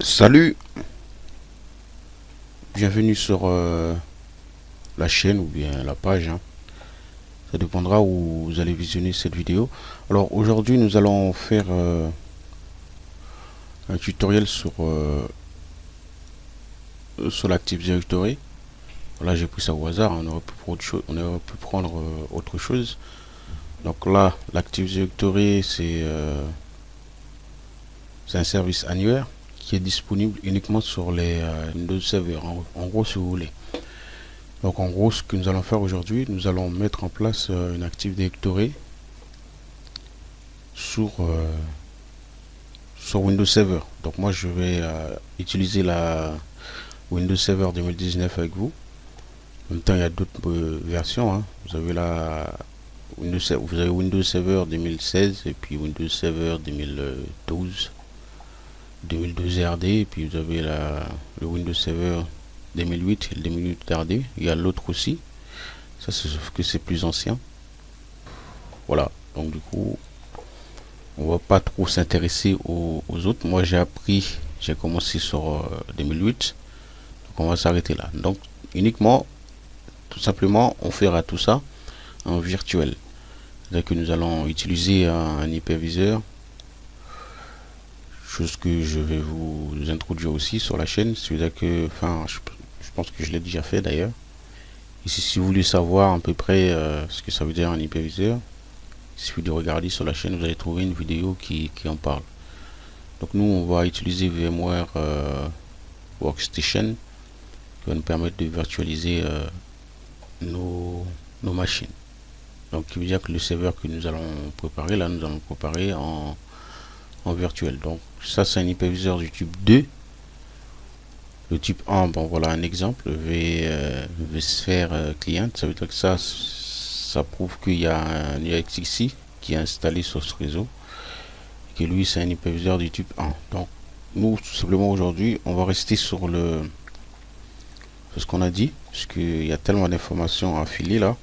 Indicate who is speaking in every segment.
Speaker 1: Salut, bienvenue sur la chaîne ou bien la page, hein. Ça dépendra où vous allez visionner cette vidéo. Alors aujourd'hui nous allons faire un tutoriel sur l'Active Directory. Là j'ai pris ça au hasard, on aurait pu prendre autre chose. Donc là l'Active Directory c'est un service annuaire qui est disponible uniquement sur les Windows Server, en gros si vous voulez. Donc en gros, ce que nous allons faire aujourd'hui, nous allons mettre en place une Active Directory sur, sur Windows Server. Donc moi, je vais utiliser la Windows Server 2019 avec vous. En même temps, il y a d'autres versions, hein. Vous avez Windows Server 2016 et puis Windows Server 2012, 2012 RD, et puis vous avez le Windows Server 2008 et le 2008 RD. Il y a l'autre aussi. Ça, c'est sauf que c'est plus ancien. Voilà. Donc du coup, on va pas trop s'intéresser aux autres. Moi, j'ai commencé sur 2008. Donc on va s'arrêter là. Donc uniquement, tout simplement, on fera tout ça en virtuel. C'est-à-dire que nous allons utiliser un hyperviseur, chose que je vais vous introduire aussi sur la chaîne. C'est-à-dire que, enfin, je pense que je l'ai déjà fait d'ailleurs. Ici, si vous voulez savoir à peu près ce que ça veut dire un hyperviseur, il suffit de regarder sur la chaîne, vous allez trouver une vidéo qui en parle. Donc nous, on va utiliser VMware Workstation qui va nous permettre de virtualiser nos machines. Donc qui veut dire que le serveur que nous allons préparer, là nous allons le préparer en virtuel. Donc ça c'est un hyperviseur du type 2. Le type 1, bon voilà un exemple, vSphere client, ça veut dire que ça prouve qu'il y a un UXXI qui est installé sur ce réseau, que lui c'est un hyperviseur du type 1. Donc nous tout simplement aujourd'hui on va rester sur ce qu'on a dit, puisqu'il y a tellement d'informations à filer là.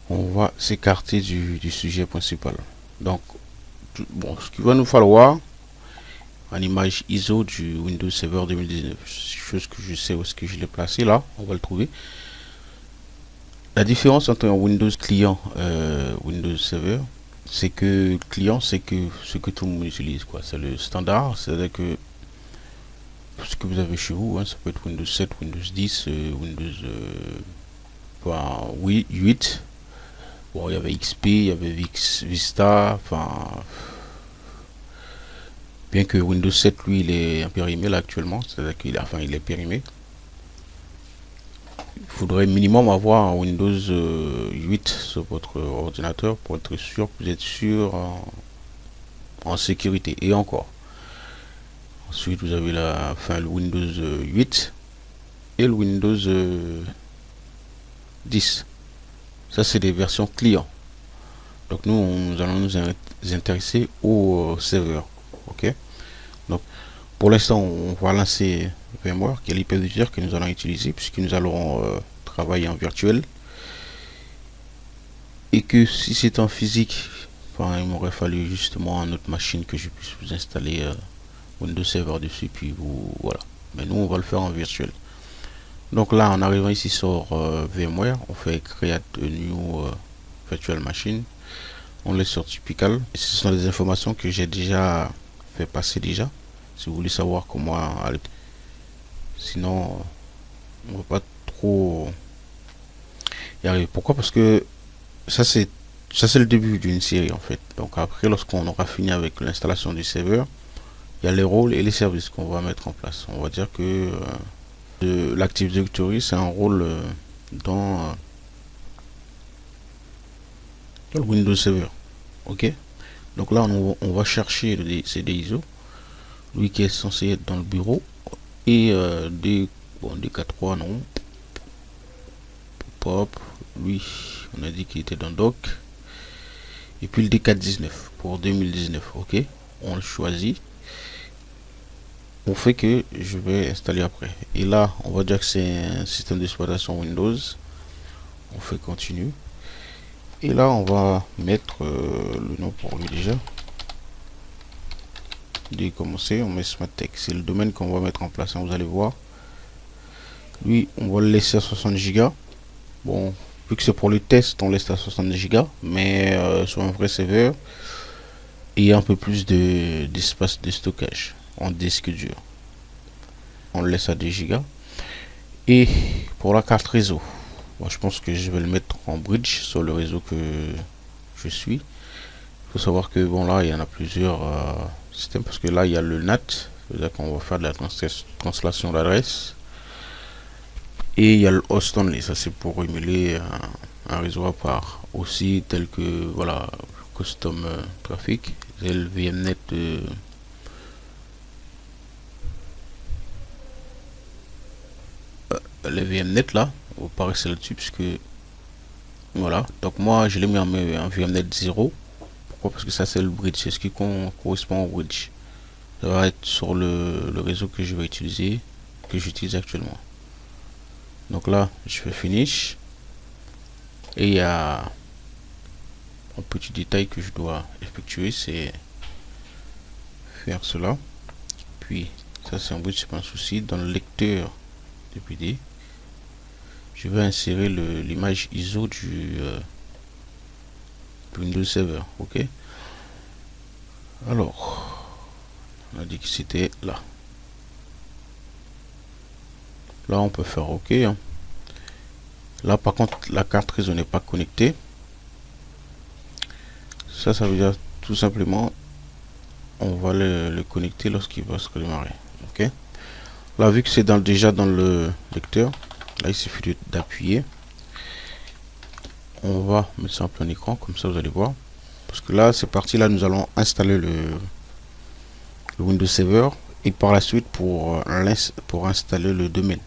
Speaker 1: On va s'écarter du sujet principal. Donc bon, ce qu'il va nous falloir en image ISO du Windows Server 2019, chose que je sais où est-ce que je l'ai placé là, on va le trouver. La différence entre un Windows client Windows Server, c'est que client c'est que ce que tout le monde utilise, quoi. C'est le standard, c'est-à-dire que ce que vous avez chez vous, hein, ça peut être Windows 7, Windows 10, Windows 8. Bon, il y avait XP, il y avait Vista, enfin, bien que Windows 7 lui il est périmé là actuellement, c'est-à-dire il est périmé. Il faudrait minimum avoir un Windows 8 sur votre ordinateur pour être sûr que vous êtes sûr en sécurité. Et encore. Ensuite, vous avez le Windows 8 et le Windows 10. Ça, c'est des versions clients. Donc, nous allons nous intéresser au serveur. OK? Donc, pour l'instant, on va lancer VMware, qui est l'hyperviseur que nous allons utiliser, puisque nous allons travailler en virtuel. Et que si c'est en physique, enfin, il m'aurait fallu justement une autre machine que je puisse vous installer Windows Server dessus, puis voilà. Mais nous, on va le faire en virtuel. Donc là, en arrivant ici sur VMware, on fait Create a New Virtual Machine. On laisse sur Typical. Et ce sont des informations que j'ai déjà fait passer déjà. Si vous voulez savoir comment aller. Sinon, on va pas trop y arriver. Pourquoi? Parce que ça c'est le début d'une série en fait. Donc après, lorsqu'on aura fini avec l'installation du serveur, il y a les rôles et les services qu'on va mettre en place. On va dire que l'Active Directory c'est un rôle dans le Windows Server. Ok. Donc là on va chercher le CD ISO, lui qui est censé être dans le bureau, et D4.3 non. Pop, lui on a dit qu'il était dans doc, et puis le D419 pour 2019. Ok, on le choisit, on fait que je vais installer après, et là on va dire que c'est un système d'exploitation Windows. On fait continue, et là on va mettre le nom pour lui déjà. de commencer, on met Smartech, c'est le domaine qu'on va mettre en place, hein, vous allez voir. Lui, on va le laisser à 60 Go. Bon, vu que c'est pour le test, on laisse à 60 Go, mais sur un vrai serveur, il y a un peu plus d'espace de stockage en disque dur. On le laisse à 2 Go. Et pour la carte réseau, moi, je pense que je vais le mettre en bridge sur le réseau que je suis. Il faut savoir que bon, là il y en a plusieurs systèmes, parce que là il y a le NAT, c'est-à-dire qu'on va faire de la translation d'adresse, et il y a le host only, ça c'est pour émuler un réseau à part aussi, tel que voilà, custom traffic, c'est le VMnet le VMnet là, on va pas rester là-dessus, puisque voilà, donc moi je l'ai mis en VMnet 0. Pourquoi? Parce que ça c'est le bridge, c'est ce qui correspond au bridge. Ça va être sur le réseau que je vais utiliser, que j'utilise actuellement. Donc là, je fais finish. Et il y a un petit détail que je dois effectuer, c'est faire cela. Puis, ça c'est un bridge, c'est pas un souci. Dans le lecteur de PD, je vais insérer l'image ISO du Windows Server. Ok. Alors, on a dit que c'était là. Là, on peut faire OK. Hein. Là, par contre, la carte réseau n'est pas connectée. Ça veut dire tout simplement, on va le connecter lorsqu'il va se redémarrer. OK. Là, vu que c'est déjà dans le lecteur, là, il suffit d'appuyer. On va mettre ça en plein écran, comme ça, vous allez voir. Parce que là, c'est parti. Là, nous allons installer le Windows Server. Et par la suite, pour installer le domaine.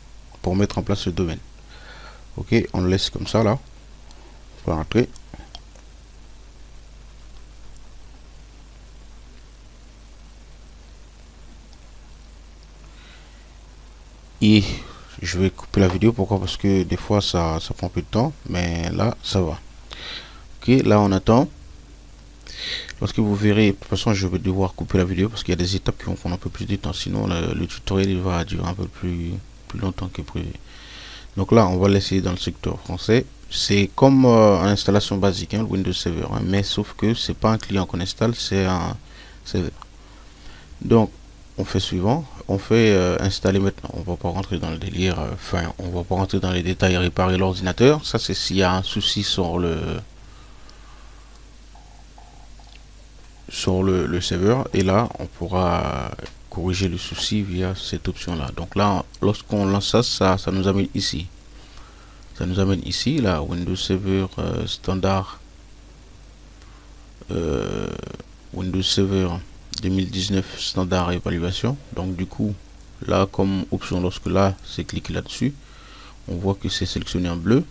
Speaker 1: Pour mettre en place le domaine. Ok, on le laisse comme ça là. On va rentrer. Et je vais couper la vidéo. Pourquoi? Parce que des fois ça prend un peu de temps. Mais là, ça va. Ok, là on attend. Lorsque vous verrez, de toute façon, je vais devoir couper la vidéo parce qu'il y a des étapes qui vont prendre un peu plus de temps. Sinon, le tutoriel il va durer un peu plus longtemps que prévu. Donc là, on va laisser dans le secteur français. C'est comme une installation basique, hein, le Windows Server, hein, mais sauf que c'est pas un client qu'on installe, c'est un serveur. Donc, on fait suivant, on fait installer maintenant. On va pas rentrer dans le délire, enfin, on va pas rentrer dans les détails, réparer l'ordinateur. Ça, c'est s'il y a un souci sur le serveur, et là, on pourra corriger le souci via cette option là. Donc là, lorsqu'on lance ça nous amène ici. Ça nous amène ici, là, Windows Server standard, Windows Server 2019 standard évaluation. Donc du coup, là, comme option, lorsque là, c'est cliqué là-dessus, on voit que c'est sélectionné en bleu.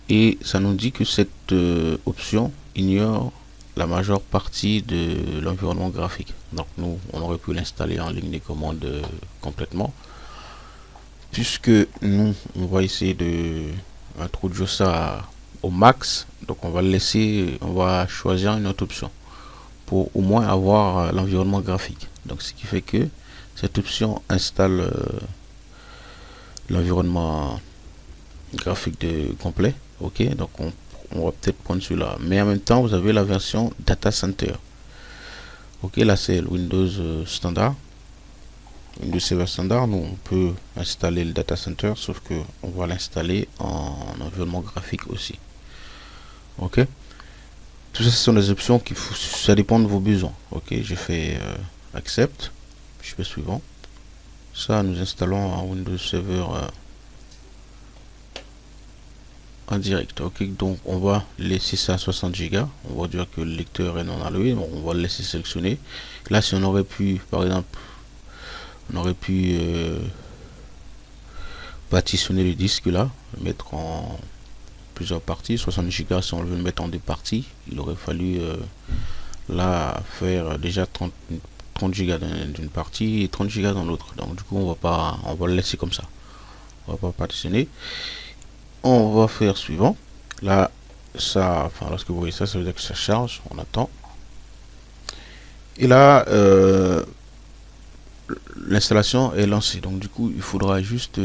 Speaker 1: Et ça nous dit que cette option ignore la majeure partie de l'environnement graphique. Donc nous, on aurait pu l'installer en ligne des commandes complètement. Puisque nous, on va essayer de introduire ça au max, donc on va laisser, on va choisir une autre option pour au moins avoir l'environnement graphique. Donc ce qui fait que cette option installe l'environnement graphique complet. Ok, donc on va peut-être prendre celui-là, mais en même temps vous avez la version data center. Ok, là c'est le Windows standard, Windows Server standard. Nous on peut installer le data center, sauf que on va l'installer en environnement graphique aussi. Ok, tout ça ce sont des options qui ça dépend de vos besoins. Ok, je fais accept, je fais suivant. Ça nous installons un Windows Server en direct. Ok, donc on va laisser ça à 60 Go. On va dire que le lecteur est non alloué, donc on va le laisser sélectionner. Là si on aurait pu, par exemple, on aurait pu partitionner le disque là, mettre en plusieurs parties. 60 Go, si on veut le mettre en deux parties, il aurait fallu là faire déjà 30 Go d'une partie et 30 Go dans l'autre. Donc du coup on va le laisser comme ça. On va pas partitionner. On va faire suivant. Là ça, enfin lorsque vous voyez ça, ça veut dire que ça charge. On attend. Et là l'installation est lancée. Donc du coup, il faudra juste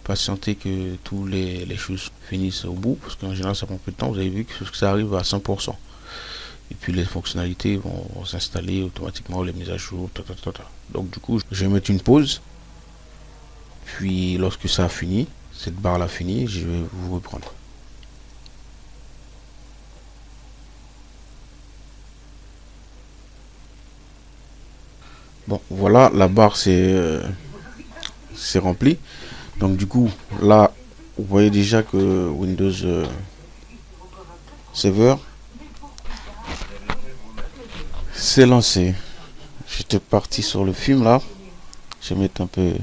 Speaker 1: patienter que tous les choses finissent au bout, parce qu'en général, ça prend peu de temps. Vous avez vu que ça arrive à 100%. Et puis les fonctionnalités vont s'installer automatiquement, les mises à jour. Donc du coup, je vais mettre une pause. Puis lorsque ça a fini, cette barre là finie, je vais vous reprendre. Bon, voilà, la barre c'est rempli. Donc du coup, là, vous voyez déjà que Windows Server s'est lancé. J'étais parti sur le film là. Je vais mettre un peu.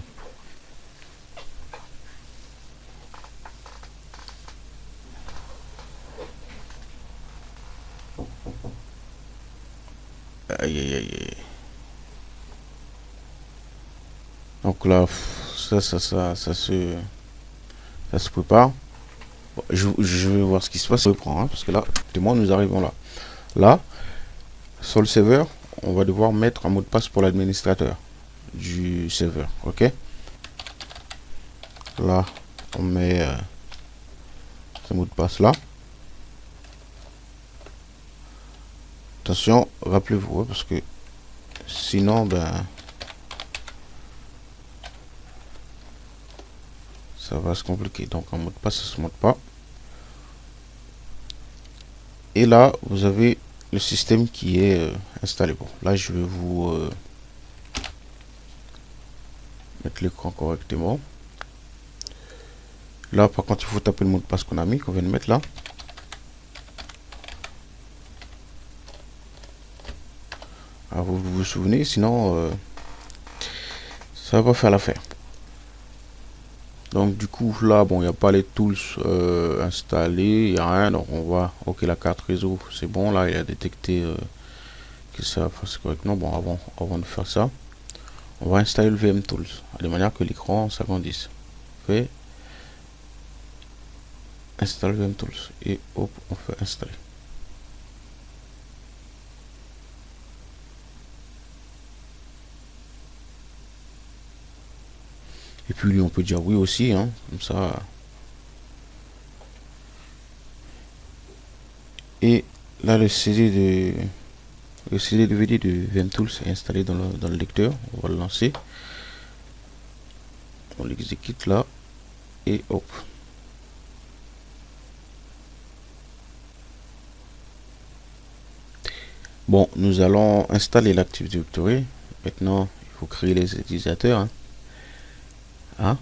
Speaker 1: Aïe aïe aïe aïe. Donc là, ça se prépare. Bon, je vais voir ce qui se passe. Je reprends, hein, parce que là, moi, nous arrivons là. Là, sur le serveur, on va devoir mettre un mot de passe pour l'administrateur du serveur. Ok. Là, on met ce mot de passe là. Attention, rappelez-vous, hein, parce que sinon, ben, ça va se compliquer. Donc, un mot de passe, ça se monte pas. Et là, vous avez le système qui est installé. Bon, là, je vais vous mettre l'écran correctement. Là, par contre, il faut taper le mot de passe qu'on a mis, qu'on vient de mettre là. Ah, vous souvenez, sinon, ça va pas faire l'affaire. Donc, du coup, là, bon, il n'y a pas les tools installés, il n'y a rien. Donc, on va, ok, la carte réseau, c'est bon. Là, il a détecté que ça fasse correctement. Bon, avant de faire ça, on va installer le VM Tools, de manière que l'écran s'agrandisse. Fait installer VM Tools et hop, on fait installer. Et puis lui, on peut dire oui aussi, hein, comme ça. Et là, le CD DVD de VM Tools est installé dans le lecteur. On va le lancer. On l'exécute là et hop. Bon, nous allons installer l'Active Directory. Maintenant, il faut créer les utilisateurs. Hein. Hein?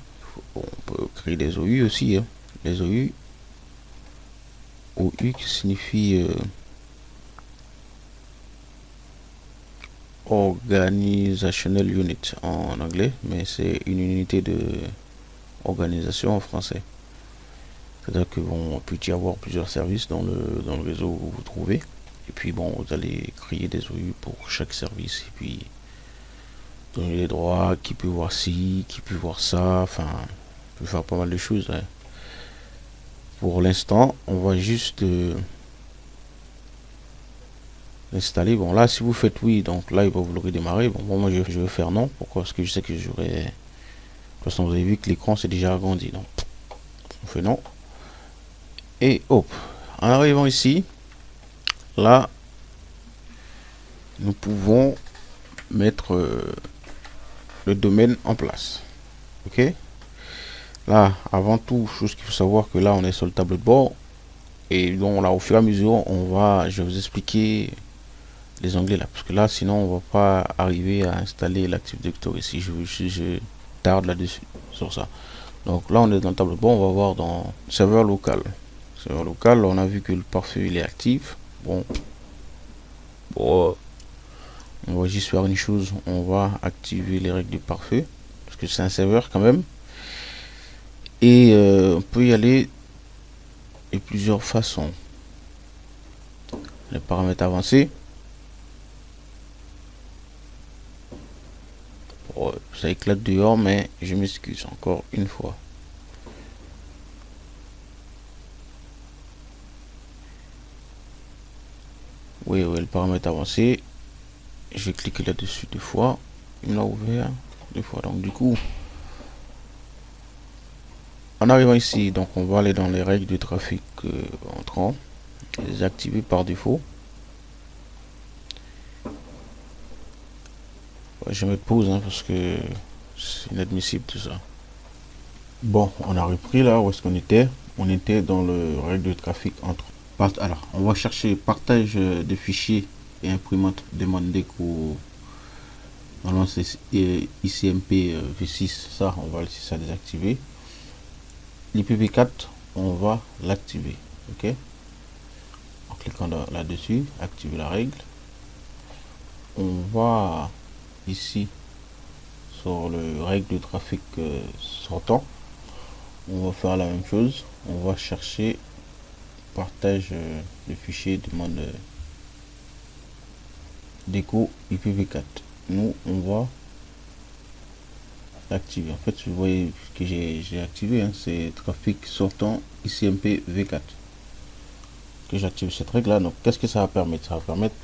Speaker 1: On peut créer des OU aussi. Hein. Les OU. OU qui signifie Organizational Unit en anglais, mais c'est une unité de organisation en français. C'est-à-dire que bon, on peut y avoir plusieurs services dans le réseau où vous vous trouvez. Et puis bon, vous allez créer des OU pour chaque service. Et puis donner les droits, qui peut voir ci, qui peut voir ça. Enfin, on peut faire pas mal de choses. Hein. Pour l'instant, on va juste installer. Bon, là, si vous faites oui, donc là, il va vous le redémarrer. Bon, moi, je vais faire non. Pourquoi? Parce que je sais que j'aurais. De toute façon, vous avez vu que l'écran s'est déjà agrandi. Donc, on fait non. Et hop. En arrivant ici, là, nous pouvons mettre le domaine en place. Ok. Là, avant tout, chose qu'il faut savoir que là, on est sur le tableau de bord. Et donc là, au fur et à mesure, je vais vous expliquer les onglets là. Parce que là, sinon, on va pas arriver à installer l'Active Directory si je tarde là-dessus, sur ça. Donc là, on est dans le tableau de bord. On va voir dans serveur local. Serveur local, on a vu que le pare-feu, il est actif. Bon, on va juste faire une chose. On va activer les règles du pare-feu. Parce que c'est un serveur quand même. Et on peut y aller de plusieurs façons. Les paramètres avancés. Bon, ça éclate dehors, mais je m'excuse encore une fois. Oui, le paramètre avancé. Je vais cliquer là-dessus deux fois. Il me l'a ouvert. deux fois. Donc du coup, en arrivant ici, donc on va aller dans les règles du trafic entrant, les activer par défaut. Je vais mettre pause parce que c'est inadmissible tout ça. Bon, on a repris là où est-ce qu'on était. On était dans le règle de trafic entre. Alors, on va chercher partage de fichiers et imprimante demande d'écho. Normalement, c'est ICMP V6. Ça, on va laisser ça désactiver. L'IPv4, on va l'activer. Ok. En cliquant là-dessus, activer la règle. On va ici sur le règle de trafic sortant. On va faire la même chose. On va chercher partage de fichiers demande d'écho IPv4. Nous, on va l'activer. En fait, vous voyez que j'ai activé, c'est trafic sortant ICMP V4. Que j'active cette règle là. Donc, qu'est-ce que ça va permettre? Ça va permettre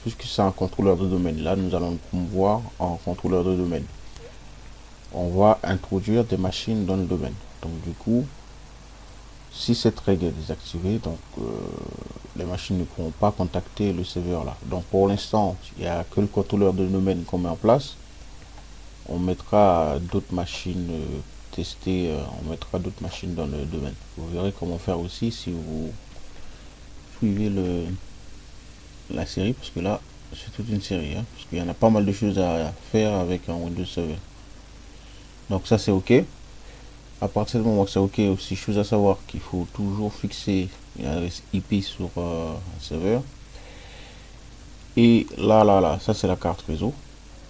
Speaker 1: puisque c'est un contrôleur de domaine, là, nous allons le promouvoir en contrôleur de domaine. On va introduire des machines dans le domaine. Donc, du coup, si cette règle est désactivée, donc les machines ne pourront pas contacter le serveur là. Donc pour l'instant, il n'y a que le contrôleur de domaine qu'on met en place. On mettra d'autres machines testées, on mettra d'autres machines dans le domaine. Vous verrez comment faire aussi si vous suivez la série, parce que là, c'est toute une série, parce qu'il y en a pas mal de choses à faire avec un Windows Server. Donc ça c'est ok. À partir du moment que c'est ok, aussi chose à savoir qu'il faut toujours fixer une adresse IP sur un serveur. Et là, ça c'est la carte réseau.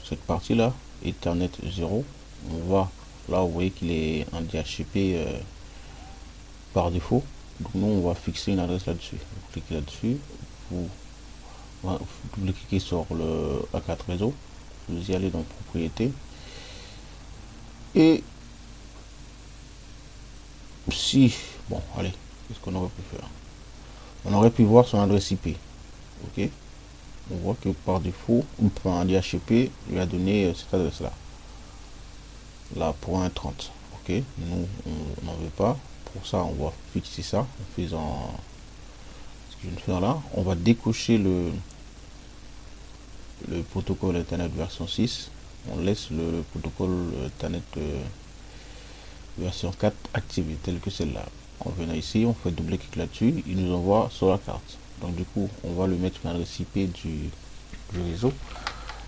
Speaker 1: Cette partie là, Ethernet 0. On va là, vous voyez qu'il est en DHCP par défaut. Donc nous on va fixer une adresse là-dessus. Vous cliquez là-dessus, vous double-cliquez sur le A4 réseau, vous y allez dans propriétés. Et si, bon, allez, qu'est-ce qu'on aurait pu faire? On aurait pu voir son adresse IP. Ok, on voit que par défaut, un DHCP lui a donné cette adresse là, la .30. Ok, nous on n'en veut pas. Pour ça, on va fixer ça en faisant ce que je viens de faire là. On va décocher le protocole Ethernet version 6. On laisse le protocole Ethernet version 4 activé, tel que celle-là. On vient ici, on fait double clic là-dessus, il nous envoie sur la carte. Donc du coup, on va lui mettre une adresse IP du réseau.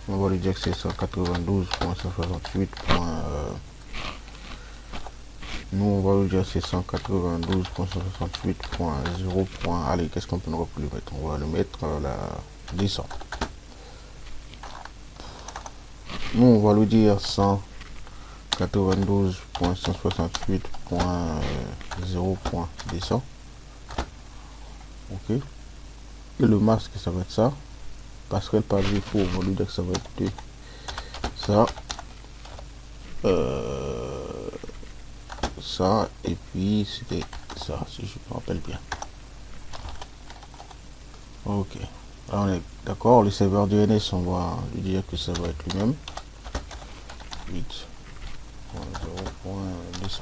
Speaker 1: On va lui dire que c'est 192.168. Nous, on va lui dire c'est 192.168.0. Allez, qu'est-ce qu'on peut nous mettre? On va le mettre la descente. Nous, on va lui dire 192.168.0. Ok. Et le masque, ça va être ça. Passerelle par défaut, on va lui dire que ça va être ça. Ça, et puis c'était ça, si je me rappelle bien. Ok. Là, on est d'accord. Le serveur DNS, on va lui dire que ça va être lui-même. 8.0.200.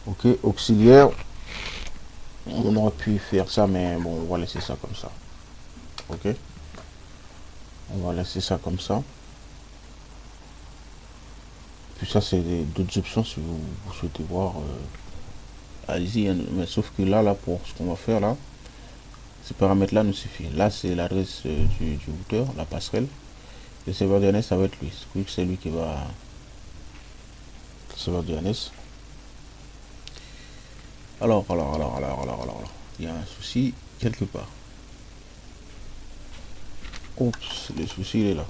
Speaker 1: Ok, auxiliaire. On aurait pu faire ça, mais bon, on va laisser ça comme ça. Ok. On va laisser ça comme ça. Puis ça, c'est d'autres options si vous souhaitez voir. Allez-y, mais sauf que là, pour ce qu'on va faire là, ces paramètres là nous suffit. Là, c'est l'adresse du routeur, la passerelle. Le serveur DNS, ça va être lui. C'est lui qui va. Le serveur DNS. Alors, il y a un souci quelque part. Oups, le souci il est là.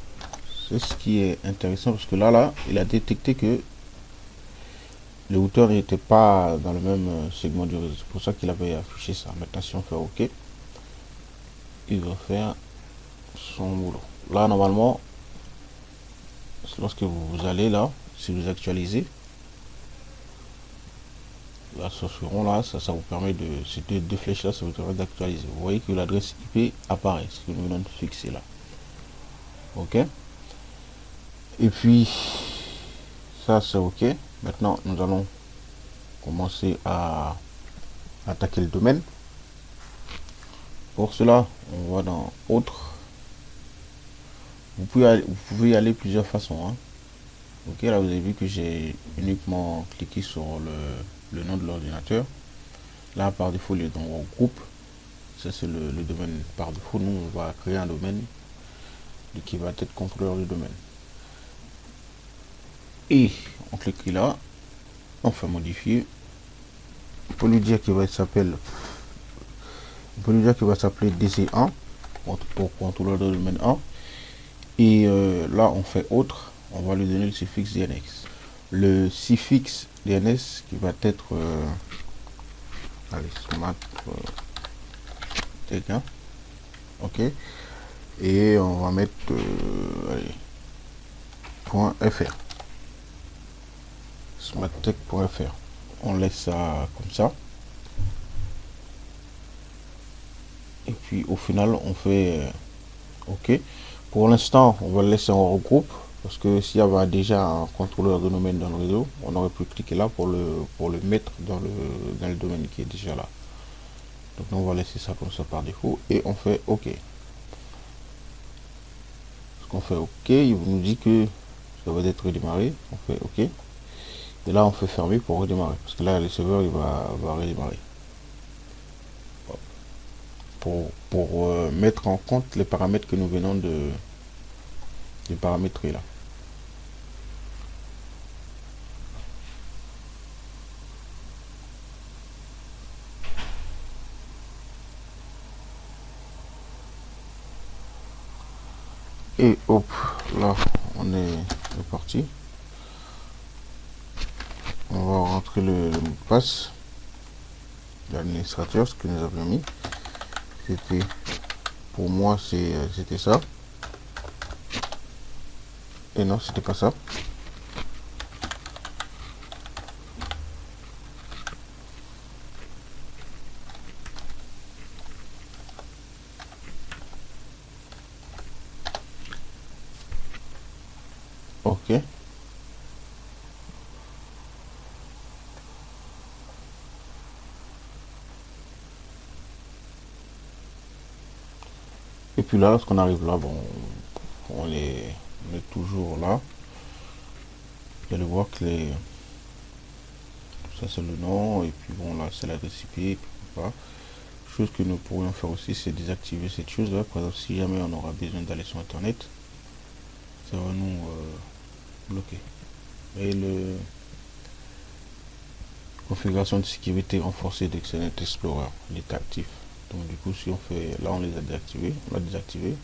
Speaker 1: C'est ce qui est intéressant parce que là, il a détecté que le routeur n'était pas dans le même segment du réseau. C'est pour ça qu'il avait affiché ça. Maintenant, si on fait OK, il va faire son boulot. Là, normalement, lorsque vous allez là, si vous actualisez, là, sur ce rond là, ça vous permet de, ces deux flèches là, ça vous permet d'actualiser. Vous voyez que l'adresse IP apparaît, ce que nous venons de fixer là. Ok. Et puis ça c'est ok. Maintenant nous allons commencer à attaquer le domaine. Pour cela, on va dans autre. Vous pouvez y aller plusieurs façons, hein. Ok, là vous avez vu que j'ai uniquement cliqué sur le nom de l'ordinateur. Là par défaut il est dans groupe. Ça c'est le domaine par défaut. Nous on va créer un domaine qui va être contrôleur du domaine. Et on clique là, on fait modifier. On peut lui dire qu'il va s'appeler DC1 pour contrôleur de domaine 1. Et là on fait autre, on va lui donner le suffixe DNS. Le suffixe DNS qui va être allez, smart tech, hein. Ok, et on va mettre allez, .fr, smarttech.fr. On laisse ça comme ça. Et puis au final on fait ok. Pour l'instant on va le laisser en regroupe, parce que s'il y avait déjà un contrôleur de domaine dans le réseau, on aurait pu cliquer là pour le mettre dans le domaine qui est déjà là. Donc on va laisser ça comme ça par défaut et on fait ok. On fait ok, il nous dit que ça va être redémarré. On fait ok, et là on fait fermer pour redémarrer, parce que là le serveur il va redémarrer. Pour mettre en compte les paramètres que nous venons de paramétrer là. Et hop, là on est parti. On va rentrer le mot de passe de l'administrateur, ce que nous avions mis. C'était, pour moi c'était ça. Et non, c'était pas ça. Ok. Et puis là, lorsqu'on arrive là, bon, on est toujours là. Vous allez voir que ça c'est le nom, et puis bon là c'est l'adresse IP, pas. Chose que nous pourrions faire aussi, c'est désactiver cette chose là. Par exemple, si jamais on aura besoin d'aller sur internet, ça va nous bloquer. Et le configuration de sécurité renforcée d'Internet Explorer, il est actif. Donc du coup, si on fait là, on les a désactivés, on l'a désactivé.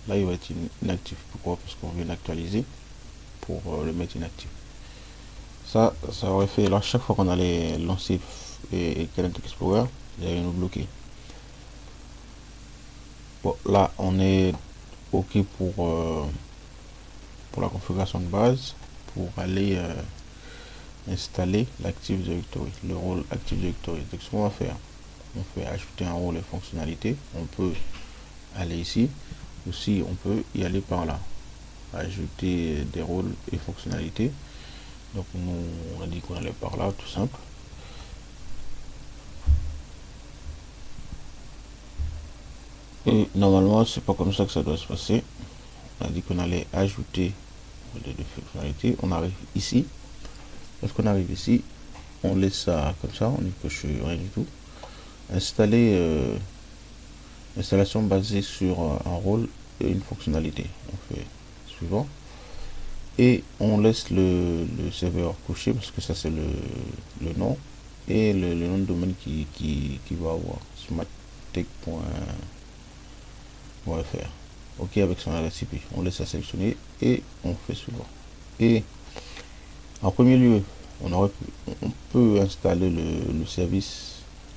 Speaker 1: Là il va être inactif. Pourquoi? Parce qu'on vient d'actualiser pour le mettre inactif. Ça aurait fait là, chaque fois qu'on allait lancer Internet Explorer, il allait nous bloquer. Bon, là on est ok pour la configuration de base, pour aller installer l'Active Directory, le rôle Active Directory. Donc ce qu'on va faire, on fait ajouter un rôle et fonctionnalité. On peut aller ici, aussi on peut y aller par là, ajouter des rôles et fonctionnalités. Donc nous on a dit qu'on allait par là, tout simple. Et normalement c'est pas comme ça que ça doit se passer. On a dit qu'on allait ajouter des fonctionnalités. On arrive ici. Lorsqu'on arrive ici, on laisse ça comme ça, on ne coche rien du tout. Installer installation basée sur un rôle et une fonctionnalité. On fait suivant. Et on laisse le serveur coché, parce que ça c'est le nom et le nom de domaine qui va avoir smarttech.fr. Ok, avec son adresse IP. On laisse ça sélectionner et on fait suivant. Et en premier lieu, on peut installer le service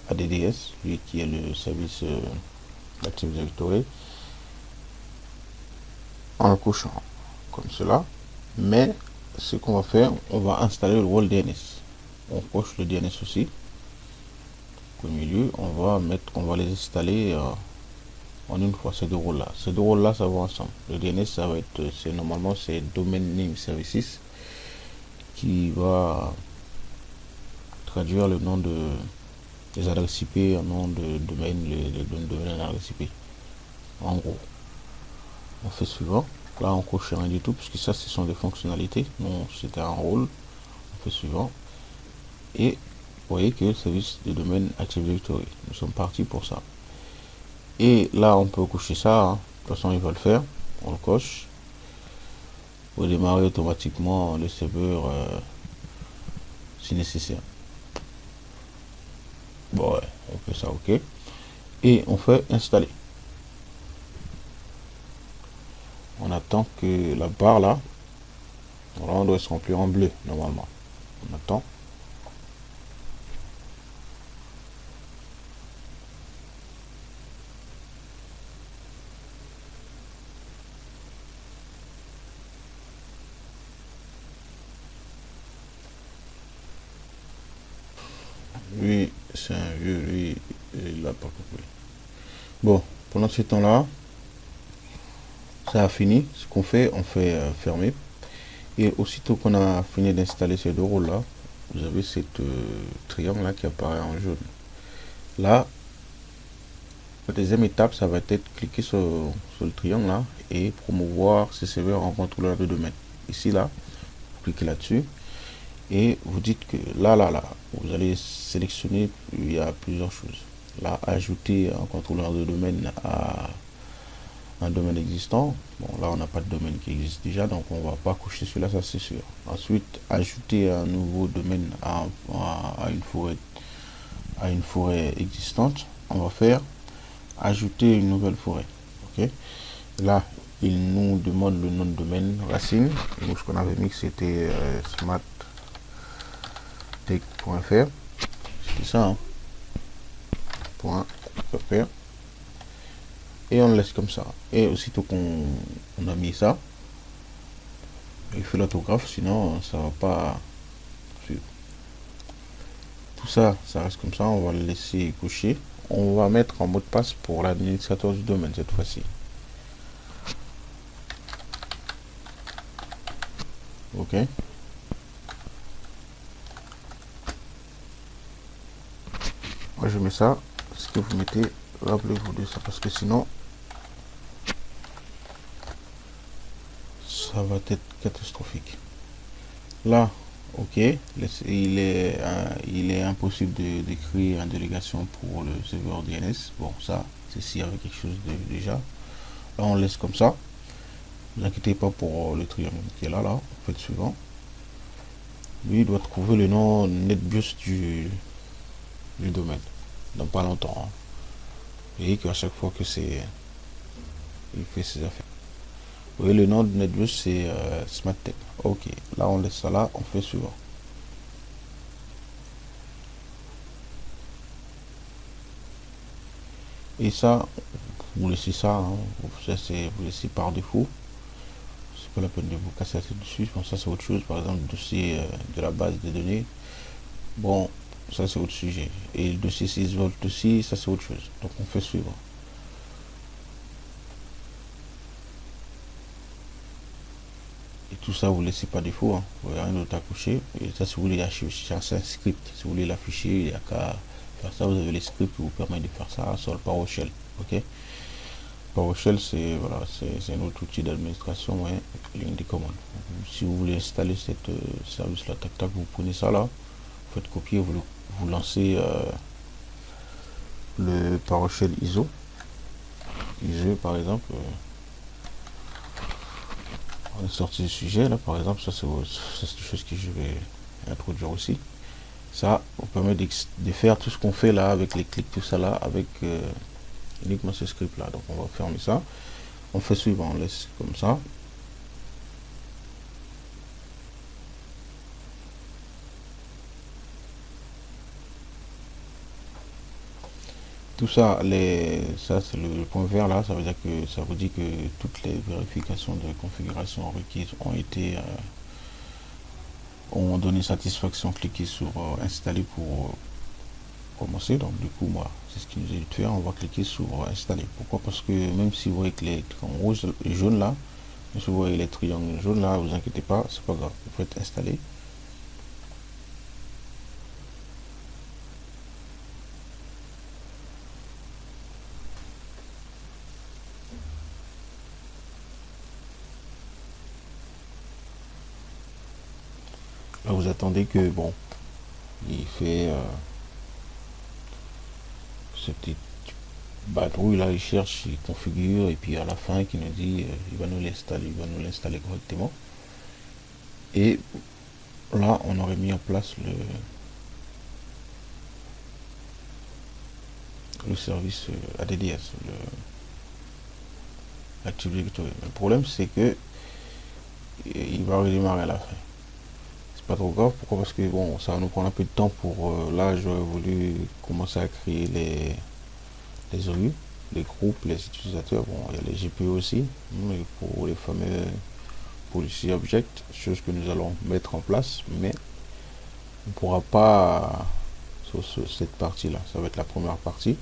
Speaker 1: ADDS, lui qui est le service Active Directory, en le cochant comme cela. Mais ce qu'on va faire, on va installer le rôle DNS. On coche le DNS aussi. Au milieu, on va les installer en une fois, ces deux rôles-là. Ces deux rôles-là, ça va ensemble. Le DNS, ça va être, normalement, c'est Domain Name Services qui va traduire le nom des adresses IP en nom de domaine, les domaines en adresse IP. En gros, on fait suivant. Là, on coche rien du tout, puisque ça, ce sont des fonctionnalités. Non, c'était un rôle. On fait suivant. Et vous voyez que le service de domaine Active Directory. Nous sommes partis pour ça. Et là, on peut cocher ça. Hein. De toute façon, il va le faire. On le coche. Pour démarrer automatiquement le serveur si nécessaire. Bon, ouais, on fait ça, ok. Et on fait installer. On attend que la barre là, on doit se remplir en bleu normalement. On attend. Lui, c'est un vieux, lui, il n'a pas compris. Bon, pendant ce temps-là, ça a fini. Ce qu'on fait, on fait fermer. Et aussitôt qu'on a fini d'installer ces deux rôles-là, vous avez cette triangle-là qui apparaît en jaune. Là, la deuxième étape, ça va être cliquer sur le triangle là et promouvoir ces serveurs en contrôleur de domaine. Ici, là, vous cliquez là-dessus et vous dites que là, vous allez sélectionner, il y a plusieurs choses. Là, ajouter un contrôleur de domaine à un domaine existant. Bon, là, on n'a pas de domaine qui existe déjà, donc on va pas cocher celui-là, ça c'est sûr. Ensuite, ajouter un nouveau domaine à une forêt existante. On va faire ajouter une nouvelle forêt. Ok. Là, il nous demande le nom de domaine racine. Nous, ce qu'on avait mis, c'était smarttech.fr. C'est ça, hein. .fr. Et on le laisse comme ça. Et aussitôt qu'on a mis ça, il fait l'autographe, sinon ça va pas suivre. Tout ça, ça reste comme ça, on va le laisser cocher. On va mettre en mot de passe pour l'administrateur du domaine cette fois-ci. Ok. Moi je mets ça. Ce que vous mettez, rappelez-vous de ça parce que sinon ça va être catastrophique. Là, ok, il est impossible d'écrire une délégation pour le serveur DNS. Bon, ça, c'est s'il y avait quelque chose déjà. Là, on laisse comme ça. Ne vous inquiétez pas pour le triangle qui est là. Faites suivant. Lui, il doit trouver le nom NetBIOS du domaine. Dans pas longtemps. Hein. Vous voyez qu'à chaque fois que il fait ses affaires. Vous voyez, le nom de NetBIOS, c'est SmartTech. Ok, là, on laisse ça là, on fait suivant. Et ça, vous laissez ça, hein, vous laissez par défaut. C'est pas la peine de vous casser la tête dessus. Bon, ça c'est autre chose. Par exemple, le dossier de la base de données. Bon, ça c'est autre sujet. Et le dossier 6 volts aussi, ça c'est autre chose. Donc on fait suivant. Et tout ça, vous laissez pas défaut. Hein. Vous n'avez rien d'autre à coucher. Et ça, si vous voulez afficher, c'est un script. Si vous voulez l'afficher, il n'y a qu'à faire ça. Vous avez les scripts qui vous permettent de faire ça sur le PowerShell. Ok. PowerShell, c'est voilà, c'est un autre outil d'administration, ouais, ligne des commandes. Si vous voulez installer cette service là, tac tac, vous prenez ça là, vous faites copier, vous lancez le PowerShell ISO par exemple. On est sorti du sujet là, par exemple, ça c'est des choses que je vais introduire aussi. Ça vous permet de faire tout ce qu'on fait là avec les clics, tout ça là, avec uniquement ce script là. Donc on va fermer ça. On fait suivant, on laisse comme ça. Tout ça, ça c'est le point vert là, ça veut dire que ça vous dit que toutes les vérifications de configuration requises ont donné satisfaction. Cliquez sur installer pour commencer. Donc du coup moi c'est ce qu'il nous dit de faire. On va cliquer sur installer. Pourquoi? Parce que même si vous voyez que les triangles rouges et jaunes là, même si vous voyez les triangles jaunes là, vous inquiétez pas, c'est pas grave, vous pouvez être installé. Là, vous attendez que, bon, il fait ce petit badrouille là, il cherche, il configure, et puis à la fin, qui nous dit, il va nous l'installer correctement. Et là, on aurait mis en place le service ADDS, Active Directory. Le problème, c'est que il va redémarrer à la fin. Pas trop grave. Pourquoi? Parce que bon, ça va nous prendre un peu de temps pour là j'aurais voulu commencer à créer les OU, les groupes, les utilisateurs. Bon, il y a les GPU aussi, mais pour les fameux policy object, chose que nous allons mettre en place, mais on ne pourra pas sur cette partie là. Ça va être la première partie.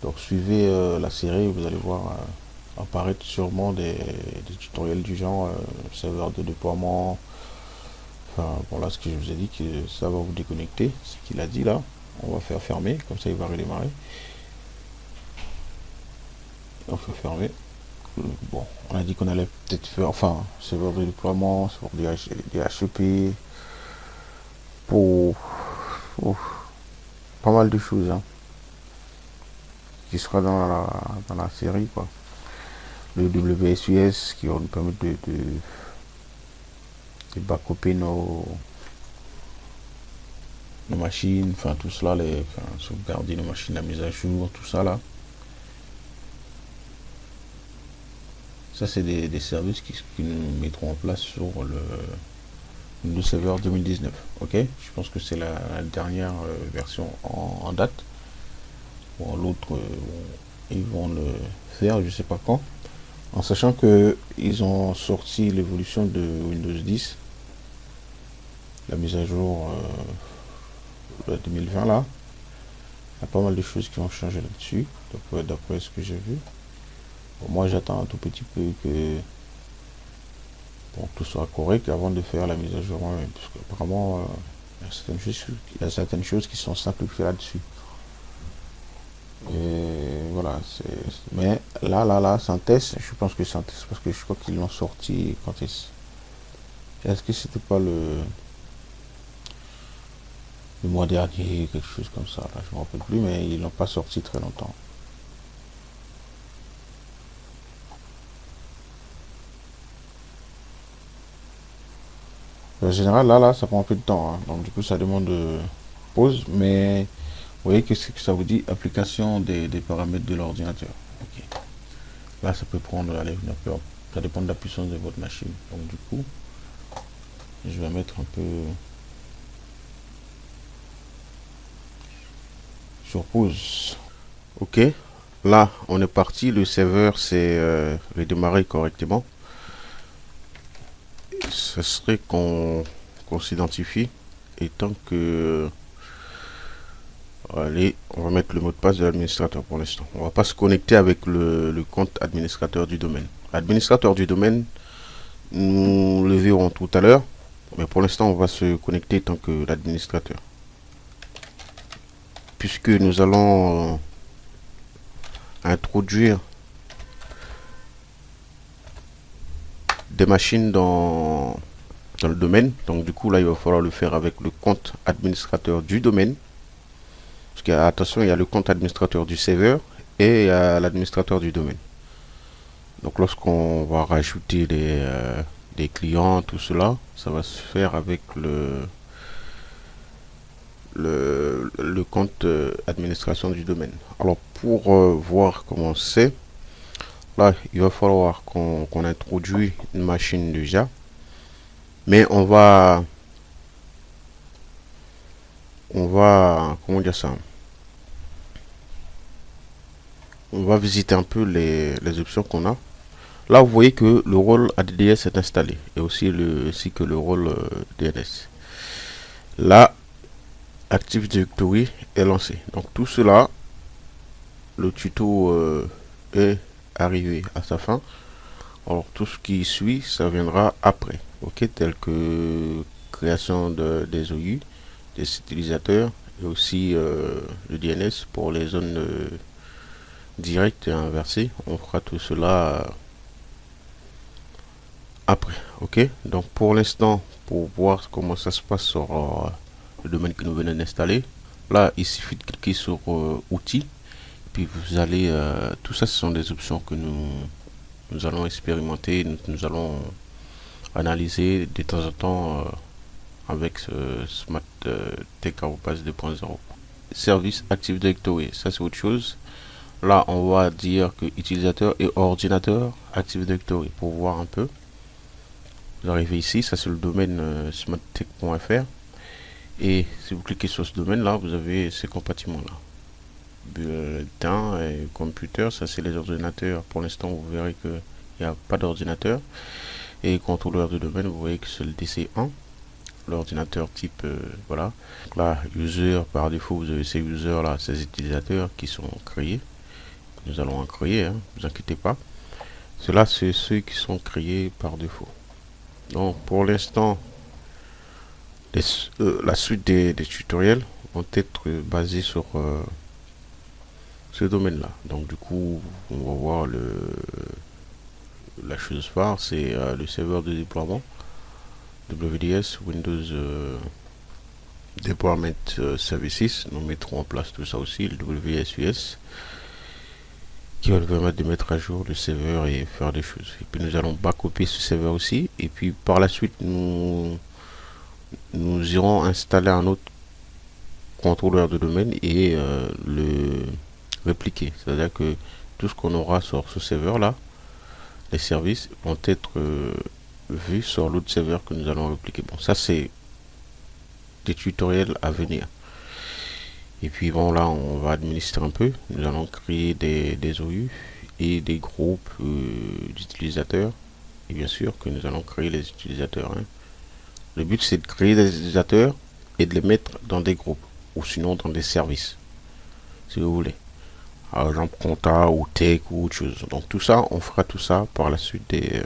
Speaker 1: Donc suivez la série, vous allez voir apparaître sûrement des tutoriels du genre serveur de déploiement. Enfin, bon, là, ce que je vous ai dit, que ça va vous déconnecter, ce qu'il a dit là, on va faire fermer, comme ça il va redémarrer. On fait fermer. Bon, on a dit qu'on allait peut-être faire, enfin, serveur de déploiement, sur des HEP, pour pas mal de choses, hein, qui sera dans la série, quoi. Le WSUS qui va nous permettre de backuper nos machines, enfin tout cela, sauvegarder nos machines, la mise à jour, tout ça là. Ça c'est des services qui nous mettront en place sur le serveur 2019. Ok, je pense que c'est la dernière version en date. Bon, l'autre ils vont le faire, je sais pas quand, en sachant que ils ont sorti l'évolution de Windows 10, la mise à jour 2020 là. Il y a pas mal de choses qui vont changer là-dessus, d'après ce que j'ai vu. Bon, moi j'attends un tout petit peu que bon, tout soit correct avant de faire la mise à jour, parce qu'apparemment il y a certaines choses qui sont simplifiées là-dessus. Et voilà, mais là, c'est un test. Je pense que c'est un test parce que je crois qu'ils l'ont sorti quand est-ce que c'était pas le mois dernier, quelque chose comme ça, là, je me rappelle plus, mais ils l'ont pas sorti très longtemps. En général, là, ça prend un peu de temps, hein. Donc du coup, ça demande pause, mais vous voyez que ça vous dit application des paramètres de l'ordinateur. Ok. Là, ça peut prendre, allez, ça dépend de la puissance de votre machine. Donc du coup, je vais mettre un peu sur pause. Ok, là, on est parti. Le serveur s'est redémarré correctement. Ce serait qu'on s'identifie, et tant que allez, on va mettre le mot de passe de l'administrateur pour l'instant. On va pas se connecter avec le compte administrateur du domaine. L'administrateur du domaine, nous le verrons tout à l'heure, mais pour l'instant on va se connecter tant que l'administrateur, puisque nous allons introduire des machines dans le domaine. Donc du coup là il va falloir le faire avec le compte administrateur du domaine, parce qu'attention, il y a le compte administrateur du serveur et il y a l'administrateur du domaine. Donc lorsqu'on va rajouter des clients, tout cela, ça va se faire avec le compte administration du domaine. Alors pour voir comment c'est, là il va falloir qu'on introduise une machine déjà, mais on va comment dire ça, on va visiter un peu les options qu'on a. Là vous voyez que le rôle ADDS est installé, et aussi que le rôle DNS. Là Active Directory est lancé. Donc tout cela, le tuto est arrivé à sa fin. Alors tout ce qui suit, ça viendra après, ok, tel que création des OU, des utilisateurs, et aussi le DNS pour les zones directes et inversées. On fera tout cela après, ok. Donc pour l'instant, pour voir comment ça se passe sur le domaine que nous venons d'installer, là il suffit de cliquer sur outils, puis vous allez, tout ça ce sont des options que nous allons expérimenter, nous allons analyser de temps en temps avec ce Smart Tech Base 2.0. Service Active Directory, ça c'est autre chose. Là on va dire que utilisateur et ordinateur Active Directory pour voir un peu. Vous arrivez ici, ça c'est le domaine smarttech.fr, et si vous cliquez sur ce domaine là, vous avez ces compartiments là. Bulletin et computer, ça c'est les ordinateurs. Pour l'instant vous verrez que il n'y a pas d'ordinateur. Et contrôleur de domaine, vous voyez que c'est le DC1, l'ordinateur type voilà. Donc là user, par défaut vous avez ces users là, ces utilisateurs qui sont créés. Nous allons en créer, hein, vous inquiétez pas. Cela c'est ceux qui sont créés par défaut. Donc pour l'instant la suite des tutoriels vont être basés sur ce domaine là. Donc du coup on va voir la chose phare, c'est le serveur de déploiement WDS, Windows Deployment Services. Nous mettrons en place tout ça aussi, le WSUS, qui va nous permettre de mettre à jour le serveur et faire des choses. Et puis nous allons backuper ce serveur aussi, et puis par la suite nous irons installer un autre contrôleur de domaine et le répliquer. C'est à dire que tout ce qu'on aura sur ce serveur là, les services vont être vus sur l'autre serveur que nous allons répliquer. Bon, ça c'est des tutoriels à venir. Et puis bon, là on va administrer un peu. Nous allons créer des OU et des groupes d'utilisateurs, et bien sûr que nous allons créer les utilisateurs, hein. Le but c'est de créer des utilisateurs et de les mettre dans des groupes, ou sinon dans des services, si vous voulez, par exemple compta ou tech ou autre chose. Donc tout ça, on fera tout ça par la suite des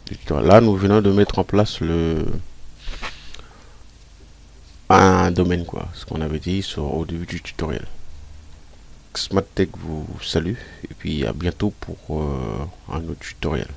Speaker 1: tutoriels. Là nous venons de mettre en place un domaine, quoi, ce qu'on avait dit au début du tutoriel. Smart Tech vous salue, et puis à bientôt pour un autre tutoriel.